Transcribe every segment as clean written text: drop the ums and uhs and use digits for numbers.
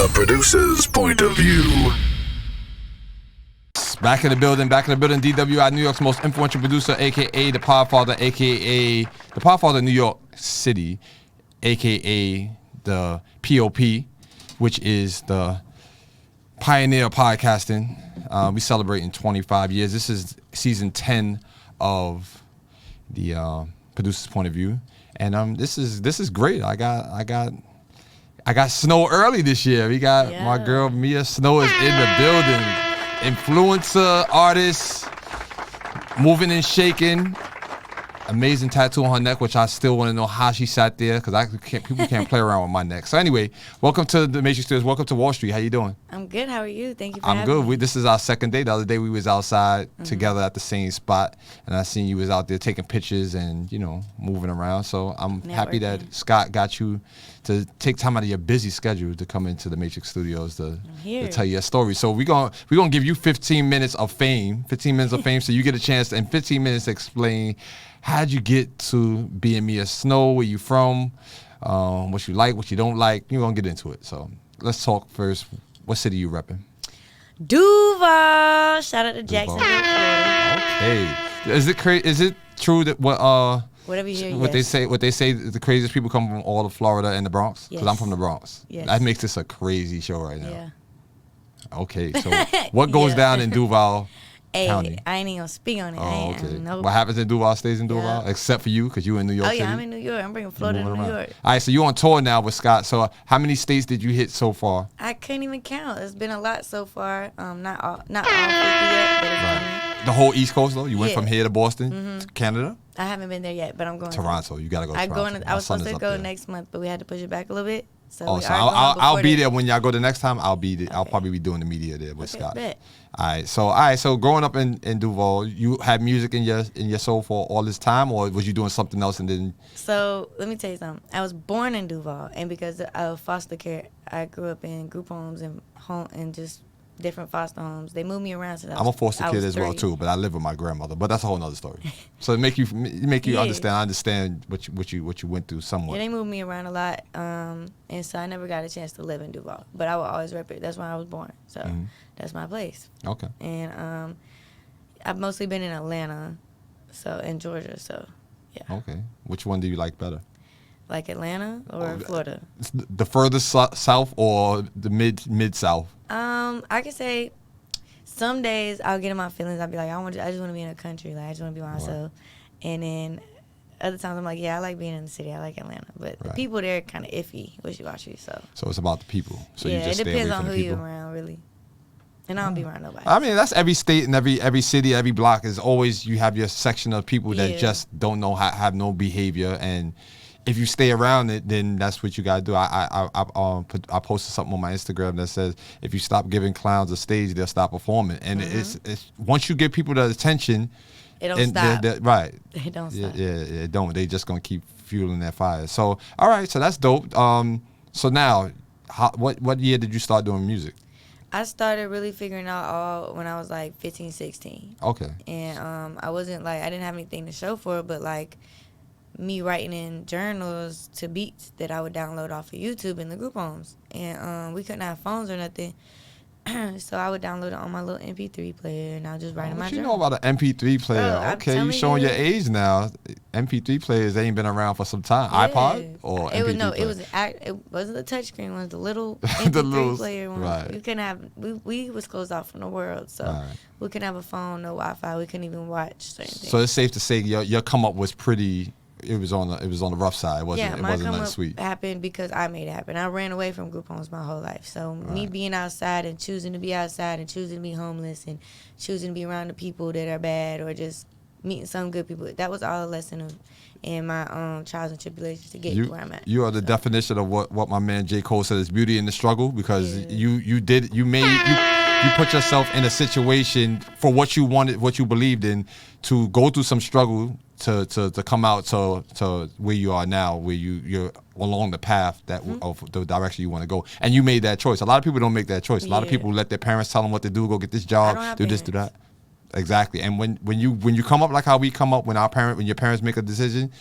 The producer's point of view. Back in the building, DWI, New York's most influential producer, a.k.a. the Podfather, a.k.a. the Podfather of New York City, a.k.a. the POP, which is the pioneer of podcasting. We celebrating 25 years. This is season 10 of the producer's point of view. And this is great. I got Snow early this year. We got my girl Mia Snow is in the building. Influencer, artist, moving and shaking. Amazing tattoo on her neck, which I still want to know how she sat there because people can't play around with my neck. So anyway, welcome to the Matrix Studios. Welcome to Wall Street. How you doing? I'm good. How are you? Thank you for having me. I'm good. This is our second day. The other day we was outside together at the same spot, and I seen you was out there taking pictures and moving around. So I'm happy that Scott got you to take time out of your busy schedule to come into the Matrix Studios to tell your story. So we're gonna give you 15 minutes of fame. 15 minutes of fame, so you get a chance to, in 15 minutes to explain how'd you get to being Mia Snow, where you from, what you like, what you don't like. You're gonna get into it. So let's talk first. What city you repping? Duval. Shout out to Jacksonville, Florida. Okay. Is it true that whatever you hear, what they say the craziest people come from all of Florida and the Bronx? Because I'm from the Bronx. Yes. That makes this a crazy show right now. Yeah. Okay, so what goes down in Duval County? I ain't even gonna speak on it. Oh, okay. What happens in Duval stays in Duval, except for you, because you in New York City. I'm in New York. I'm bringing Florida to New York. All right, so you on tour now with Scott. So how many states did you hit so far? I couldn't even count. It's been a lot so far. Not all 50 yet, but it's The whole East Coast though. You went from here to Boston, to Canada. I haven't been there yet, but I'm going. Toronto. You gotta go. To Toronto. I was supposed to go next month, but we had to push it back a little bit. So I'll be there when y'all go the next time. I'll be there. Okay. I'll probably be doing the media there with Scott. Bet. All right. So growing up in Duval, you had music in your soul for all this time, or was you doing something else and then? So let me tell you something. I was born in Duval, and because of foster care, I grew up in group homes and just different foster homes. They moved me around since I was I'm a foster kid as 3. well too, but I live with my grandmother. But that's a whole nother story. So it make you understand. I understand what you went through somewhat. Yeah, they moved me around a lot, and so I never got a chance to live in Duval. But I will always rep it. That's where I was born. So that's my place. Okay. And I've mostly been in Atlanta, so in Georgia. So yeah. Okay. Which one do you like better? Like Atlanta or Florida? The furthest south or the mid south? I could say some days I'll get in my feelings. I'll be like, I just want to be in a country. Like I just want to be by myself. Right. And then other times I'm like, yeah, I like being in the city. I like Atlanta. But the people there are kind of iffy, wishy-washy. So it's about the people. So you just it depends stay away on from who the people. you're around, really. And I don't be around nobody. I mean, that's every state and every city, every block is always you have your section of people that just don't know have no behavior, and if you stay around it, then that's what you gotta do. I posted something on my Instagram that says if you stop giving clowns a stage, they'll stop performing. And it's once you give people the attention, it don't stop. Right. It don't stop. Yeah, it don't. They just gonna keep fueling that fire. So all right, so that's dope. So now, what year did you start doing music? I started really figuring out all when I was like 15, 16. Okay. And I wasn't like I didn't have anything to show for it, but like me writing in journals to beats that I would download off of YouTube in the group homes. And we couldn't have phones or nothing. So I would download it on my little MP3 player, and I'll just write in my journal. What you know about an MP3 player? Bro, okay, you showing your age now. MP3 players, they ain't been around for some time. Yeah. iPod or MP3 player? It wasn't the touchscreen one. It was the little MP3 player one. Right. We couldn't have. We was closed off from the world, so we couldn't have a phone, no Wi-Fi. We couldn't even watch certain things. So it's safe to say your come up was pretty. It was on the rough side. It wasn't nothing sweet. Happened because I made it happen. I ran away from group homes my whole life. So me being outside and choosing to be outside and choosing to be homeless and choosing to be around the people that are bad or just meeting some good people, that was all a lesson of in my trials and tribulations to get where I'm at. You are the definition of what my man J. Cole said is beauty in the struggle, because you put yourself in a situation for what you wanted, what you believed in, to go through some struggle to come out to where you are now, where you're along the path of the direction you want to go, and you made that choice. A lot of people don't make that choice. A lot of people let their parents tell them what to do, go get this job, do this, do that. Exactly. And when you come up like how we come up when your parents make a decision,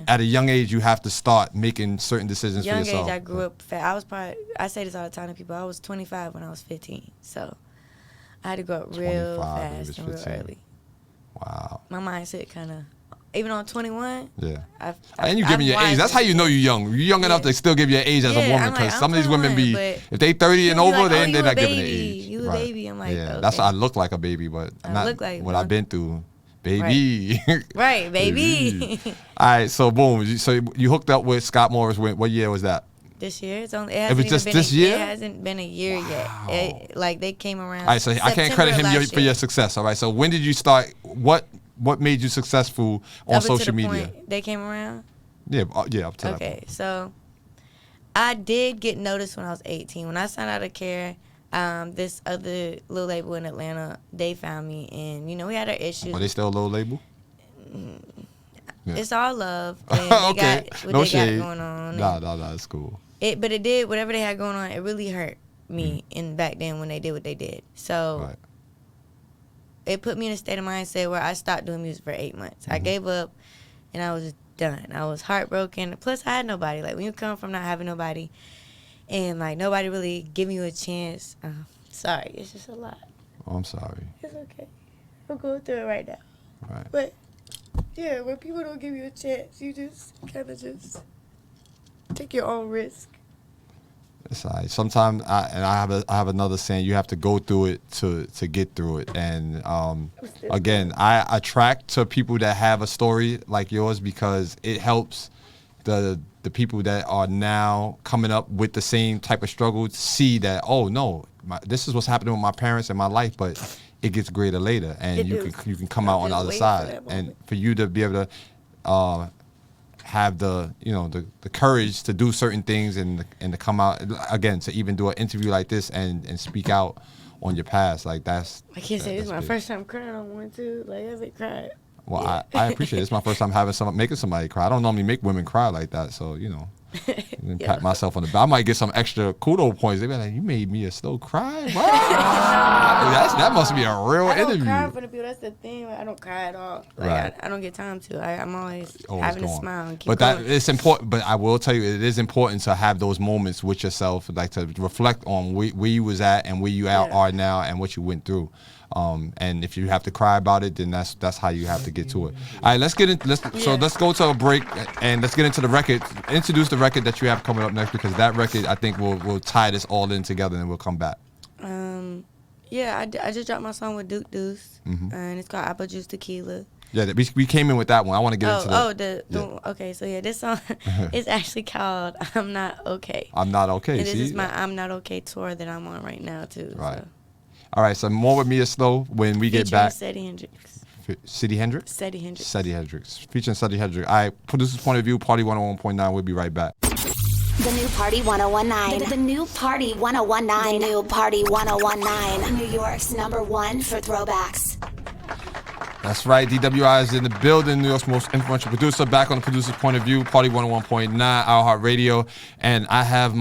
at a young age you have to start making certain decisions for yourself. Young age, I grew up fast. I say this all the time to people. I was 25 when I was 15, so I had to grow up real fast and real early. Wow. My mindset kind of, even on 21. Yeah. And you giving your age. That's how you know you're young. You're young enough to still give your age as a woman, because some of these women be, if they 30 and over, they're not giving their age. You a baby. I'm like, okay. That's I look like a baby, but not look like what I've been through. Baby. Right, baby. All right, so boom. So you hooked up with Scott Morris. What year was that? This year. It was just this year? It hasn't been a year yet. Like, they came around. All right, so I can't credit him for your success. All right, so when did you start? What made you successful on social media? They came around? Yeah, up to that point. Okay, so I did get noticed when I was 18. When I signed out of Care, this other little label in Atlanta, they found me, and, we had our issues. Are they still a little label? It's all love. Okay, no shade. Got going on. Nah, it's cool. But it did, whatever they had going on, it really hurt me back then when they did what they did. So it put me in a state of mindset where I stopped doing music for 8 months. I gave up, and I was just done. I was heartbroken. Plus, I had nobody. Like, when you come from not having nobody, and, like, nobody really giving you a chance. Sorry, it's just a lot. Oh, I'm sorry. It's okay. I'm going through it right now. Right. But, yeah, when people don't give you a chance, you just kind of just take your own risk. It's all right. Sometimes I have another saying: you have to go through it to get through it. And again, I attract to people that have a story like yours, because it helps the people that are now coming up with the same type of struggle to see that, oh no, this is what's happening with my parents in my life, but it gets greater later, and you can come out on the other side. And for you to be able to have the courage to do certain things and to come out again, to even do an interview like this and speak out on your past, like that's. I can't say this is my first time crying on one too. Like, I haven't cried. Well, yeah. I appreciate it. It's my first time making somebody cry. I don't normally make women cry like that, so pat myself on the back. I might get some extra kudo points. They be like, "You made me a slow cry." Wow. That must be a real interview. I don't cry for the people. That's the thing. I don't cry at all. Like, right. I don't get time to. I'm always having a smile and keep going. It's important. But I will tell you, it is important to have those moments with yourself, like to reflect on where you was at and where you are now and what you went through. And if you have to cry about it, then that's how you have to get to it. All right, let's go to a break and let's get into the record. Introduce the record that you have coming up next, because that record I think will tie this all in together, and we'll come back. I just dropped my song with Duke Deuce, and it's called Apple Juice Tequila. Yeah, we came in with that one. I want to get into okay, so this song is actually called I'm Not Okay. I'm Not Okay. And this is my I'm Not Okay tour that I'm on right now too. Right. So. All right, so more with Mia Slow when we get back. Featuring Seddy Hendrix. Seddy Hendrix? Seddy Hendrix. Seddy Hendrix. Featuring Seddy Hendrix. All right, producer's point of view, Party 101.9. We'll be right back. The new Party 101.9. The new Party 101.9. The new Party 101.9. New York's #1 for throwbacks. That's right. DWI is in the building. New York's most influential producer. Back on the producer's point of view, Party 101.9, iHeartRadio. And I have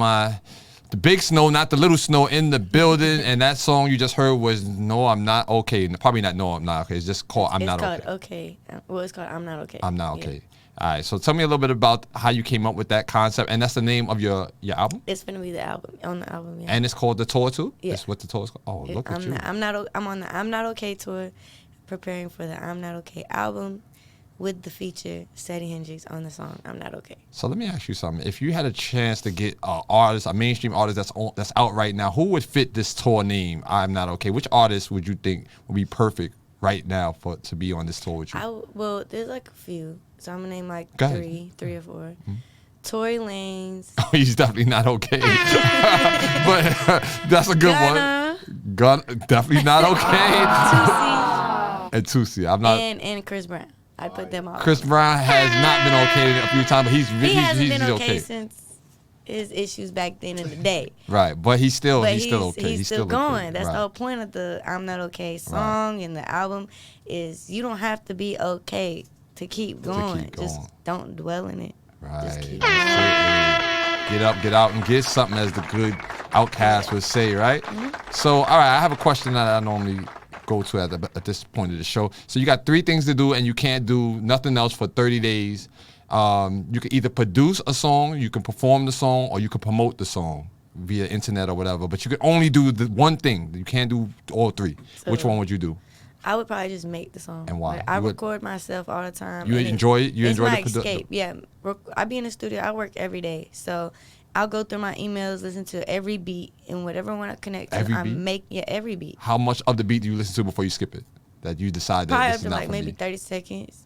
the big snow, not the little snow, in the building. And that song you just heard was No, I'm Not Okay. Probably not No, I'm Not Okay. It's just called I'm Not Okay. It's called Okay. Well, it's called I'm Not Okay. I'm Not Okay. All right. So tell me a little bit about how you came up with that concept. And that's the name of your album? It's going to be the album, on the album, yeah. And it's called The Tour, too? Yeah. That's what the tour is called? Oh, look at you. I'm on the I'm Not Okay tour, preparing for the I'm Not Okay album, with the feature Seddy Hendrix on the song I'm Not Okay. So let me ask you something. If you had a chance to get a mainstream artist that's out right now, who would fit this tour name, I'm Not Okay? Which artist would you think would be perfect right now to be on this tour with you? Well, there's like a few. So I'm going to name like three or four. Mm-hmm. Tory Lanez. Oh, he's definitely not okay. But that's a good one. Definitely not okay. And Tusi. I'm not. And Chris Brown. I put them all. Chris Brown has not been okay a few times, but he's been okay since his issues back then in the day. Right, but he's still okay. He's still going. Okay. That's the whole point of the I'm Not Okay song and the album is you don't have to be okay to keep going. Just don't dwell in it. Right. Just keep going. Get up, get out, and get something, as the good Outkast would say, right? Mm-hmm. So, all right, I have a question that I normally go to at this point of the show. So you got 3 things to do, and you can't do nothing else for 30 days. You can either produce a song, you can perform the song, or you can promote the song via internet or whatever. But you can only do the one thing. You can't do all 3. So Which one would you do? I would probably just make the song. And why? Like, I record myself all the time. You enjoy it? You enjoy the production? It's my escape. Yeah. I be in the studio. I work every day. So I'll go through my emails, listen to every beat, and whatever I want to connect to, every beat. How much of the beat do you listen to before you skip it? That you decide that probably this up is to not like for maybe me? 30 seconds.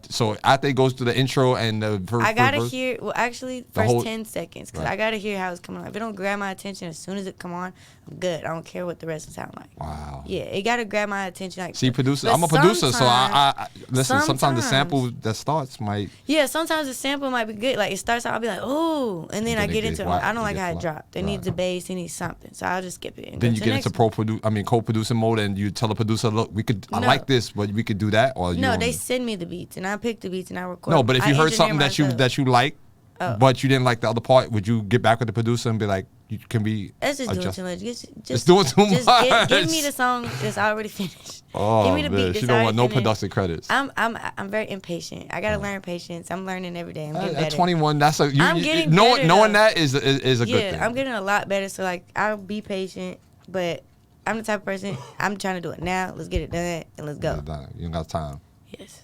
So after it goes to the intro and the first I gotta verse, hear. Well, actually, first 10 seconds, because I gotta hear how it's coming on. If it don't grab my attention as soon as it come on, I'm good. I don't care what the rest will sound like. Wow. Yeah, it gotta grab my attention. Like, see, producers. but I'm a producer, so I listen. Sometimes the sometimes- sample that starts might. Yeah, sometimes the sample might be good. Like, it starts out, I'll be like, oh, and then I get into it. Like, I don't like how it dropped. It needs a bass. It needs something. So I'll just skip it. And Then go you to get the into next co-producing mode, and you tell the producer, look, I No. like this, but we could do that, or you No, don't- they send me the beats, and I pick the beats, and I record. No, but if you I heard engineer something myself. that you like, Oh. but you didn't like the other part, would you get back with the producer and be like, you can be That's just adjust- doing too much. Just It's doing too just much. Give me the song that's already finished. Oh give me the beat man, that's she don't want already no finished. production credits. I'm very impatient. I gotta learn patience. I'm learning every day. I'm getting At better. 21, that's a I'm getting knowing better, knowing though. that is a good thing. Yeah, I'm getting a lot better. So like, I'll be patient, but I'm the type of person. I'm trying to do it now. Let's get it done and let's go. You don't got time. Yes.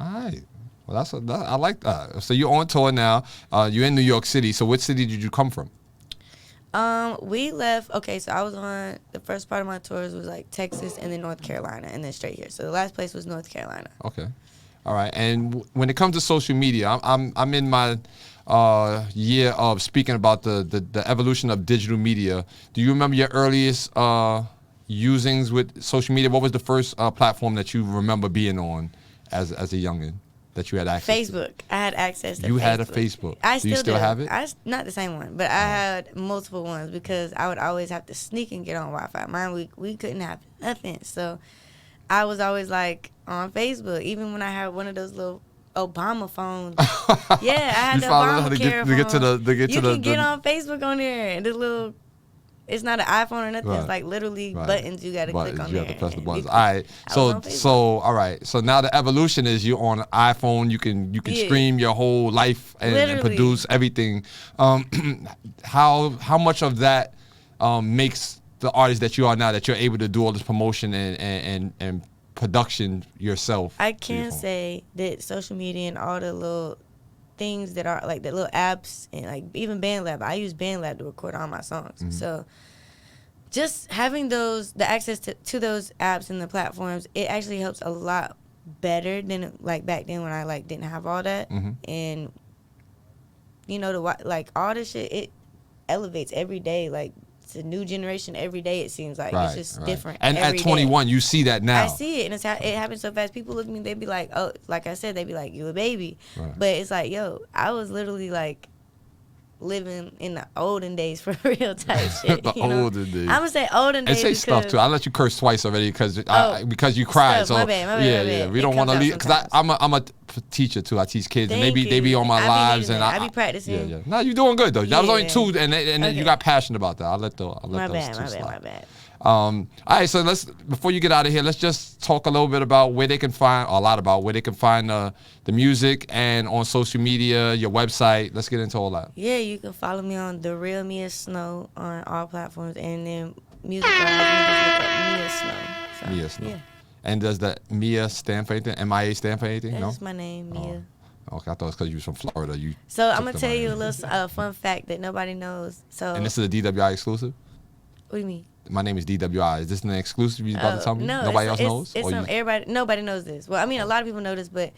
All right. Well, I like that. So you're on tour now. You're in New York City. So which city did you come from? We left. Okay, so I was on the first part of my tours was like Texas and then North Carolina and then straight here. So the last place was North Carolina. Okay. All right. And when it comes to social media, I'm in my year of speaking about the evolution of digital media. Do you remember your earliest usings with social media? What was the first platform that you remember being on as a youngin that you had access to? Facebook. I had access to You Facebook. had a Facebook. I Do you still still have it? Not the same one, but I had multiple ones because I would always have to sneak and get on Wi-Fi. Mine, we couldn't have nothing. So I was always like on Facebook, even when I had one of those little Obama phones. Yeah, I had the Obamacare phone. You can get on Facebook on there, and the little. It's not an iPhone or nothing. Right. It's like literally Right. buttons you got to click on You there. have to press the and buttons. you All right. I was on Facebook. So all right. So now the evolution is you're on an iPhone. You can Yeah. stream your whole life and Literally. produce everything. How much of that makes the artist that you are now, that you're able to do all this promotion and production yourself? I to your can phone? say that social media and all the little things that are like the little apps and like even BandLab. I use BandLab to record all my songs. Mm-hmm. So just having the access to those apps and the platforms, it actually helps a lot better than like back then when I like didn't have all that. Mm-hmm. And you know, like all this shit, it elevates every day. Like it's a new generation every day. It seems like it's just different. And every at day. 21, you see that now. I see it, and it happens so fast. People look at me, they be like, "Oh, like I said, they be like, you a baby," Right. but it's like, yo, I was literally like living in the olden days for real type shit. The you know? olden days. I'm gonna say olden And days. say stuff too. I let you curse twice already because you cried. stuff. So My bad, yeah. We It don't want to comes out leave because sometimes. I'm a teacher too. I teach kids and they Thank be you. on my I be lives needing and that. I be practicing. Yeah. No, you're doing good though. That was only Yeah. 2 and then Okay. you got passionate about that. I'll let those My 2 bad. slide. All right, so before you get out of here, let's just talk a little bit about where they can find, or a lot about where they can find the music and on social media, your website. Let's get into all that. Yeah, you can follow me on The Real Mia Snow on all platforms, and then music-wise, you can look up Mia Snow. So, Mia Snow. Yeah, And does the Mia stand for anything? MIA stand for anything? that's No? just my name, Mia. Okay, I thought it was because you was from Florida. So I'm took gonna the tell you a Miami. little fun fact that nobody knows. So And this is a DWI exclusive? what do you mean? My name is DWI. Is this an exclusive you about to tell me? No, Nobody else knows? It's Or you- nobody knows this. Well, I mean, a lot of people know this, but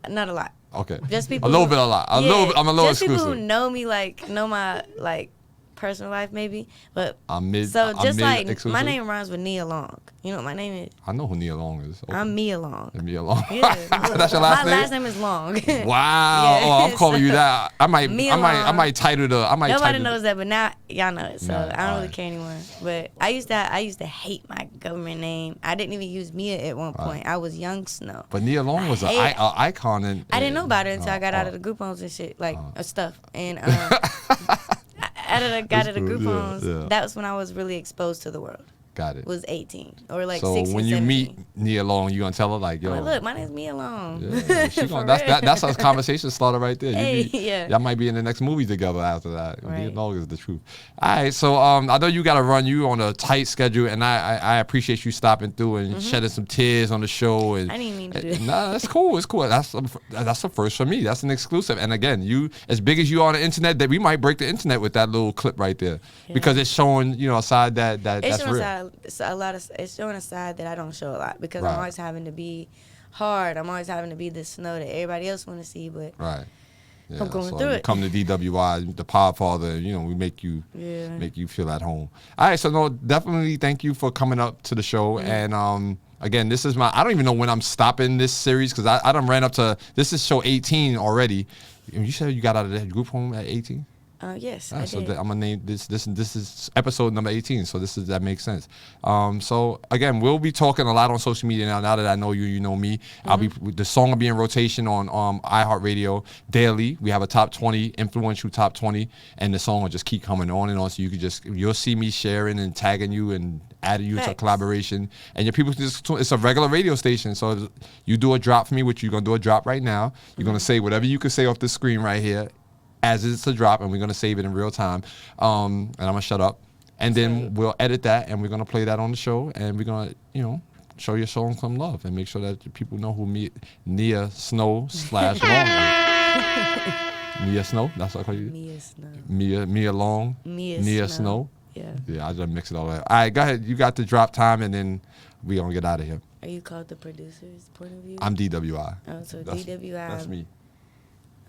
not a lot. Okay. Just people. A little bit, a lot. I'm a little just exclusive. people who know me, like know my like personal life, maybe. But I'm mid. so I'm just mid like exclusive? my name rhymes with Nia Long. You know what my name is? I know who Nia Long is. Okay. I'm Mia Long. Mia Long. Yeah. That's your last my name? last name is Long. Wow. Yeah. Oh, I'm calling you that. I might Mia Long. title the. Nobody knows that, but now y'all know it. So Nah, I don't really alright. care anymore. But I used to hate my government name. I didn't even use Mia at one point. I was Young Snow. But Nia Long was an hate it. icon. I didn't know about it until I got out of the group homes and shit, like stuff. And out of the group homes, yeah. that was when I was really exposed to the world. Got it. was 18 or like so 16, when you 17. meet Nia Long, you gonna tell her like, yo, I'm like, look, my name's Mia Long. yeah, she For gonna, real. that's a conversation starter right there. Hey, You yeah. Y'all might be in the next movie together after that. Nia Right. Long is the truth. All right, so I know you gotta run. You on a tight schedule, and I appreciate you stopping through and shedding some tears on the show. And I didn't mean to do that. Nah, that's cool. It's cool. That's a first for me. That's an exclusive. And again, you as big as you are on the internet, that we might break the internet with that little clip right there because it's showing a side It's that's showing real. it's showing a side that I don't show a lot because Right. I'm always having to be hard. I'm always having to be the snow that everybody else want to see, but Right. Yeah, I'm going so through you it. Come to DWI, the Podfather, we make you feel at home. All right, so no, definitely thank you for coming up to the show. And again, this is I don't even know when I'm stopping this series because I done ran up to, this is show 18 already. You said you got out of that group home at 18? yes, All I right, so did. I'm gonna name this is episode number 18. So that makes sense. So again, we'll be talking a lot on social media now. Now that I know you, you know me. The song will be in rotation on iHeartRadio daily. We have a top 20 influential top 20, and the song will just keep coming on and on. So you'll see me sharing and tagging you and adding you to Thanks. collaboration. And your people it's a regular radio station. So you do a drop for me, which you're gonna do a drop right now. You're gonna say whatever you can say off the screen right here, as it's a drop, and we're gonna save it in real time. And I'm gonna shut up, and then we'll edit that, and we're gonna play that on the show, and we're gonna, show your song some love, and make sure that the people know who Nia Snow / Long is. Nia Snow, that's what I call you. Mia Snow. Mia Long. Mia Nia Snow. Snow. Yeah. Yeah, I just mix it all up. All right, go ahead. You got the drop time, and then we gonna get out of here. Are you called the producer's point of view? I'm DWI. Oh, so That's- DWI. That's me.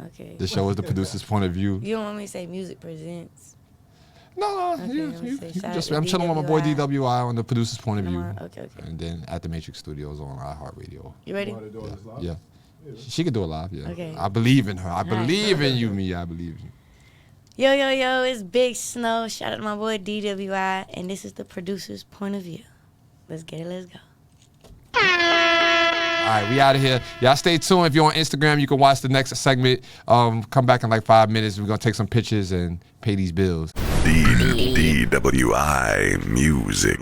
Okay. The show is the producer's point of view. You don't want me to say music presents? No, Okay, you let me you say can shout just. out to I'm chilling with my boy DWI. DWI on the producer's point of I'm view. on- okay. And then at the Matrix Studios on iHeartRadio. You ready? Yeah. She could do it live, yeah. Okay. I believe in her. I right. believe in you, me. I believe in you. Yo, yo, yo, it's Big Snow. Shout out to my boy DWI. And this is the producer's point of view. Let's get it, let's go. All right, we out of here. Y'all stay tuned. If you're on Instagram, you can watch the next segment. Come back in like 5 minutes. We're going to take some pictures and pay these bills. DWI Music.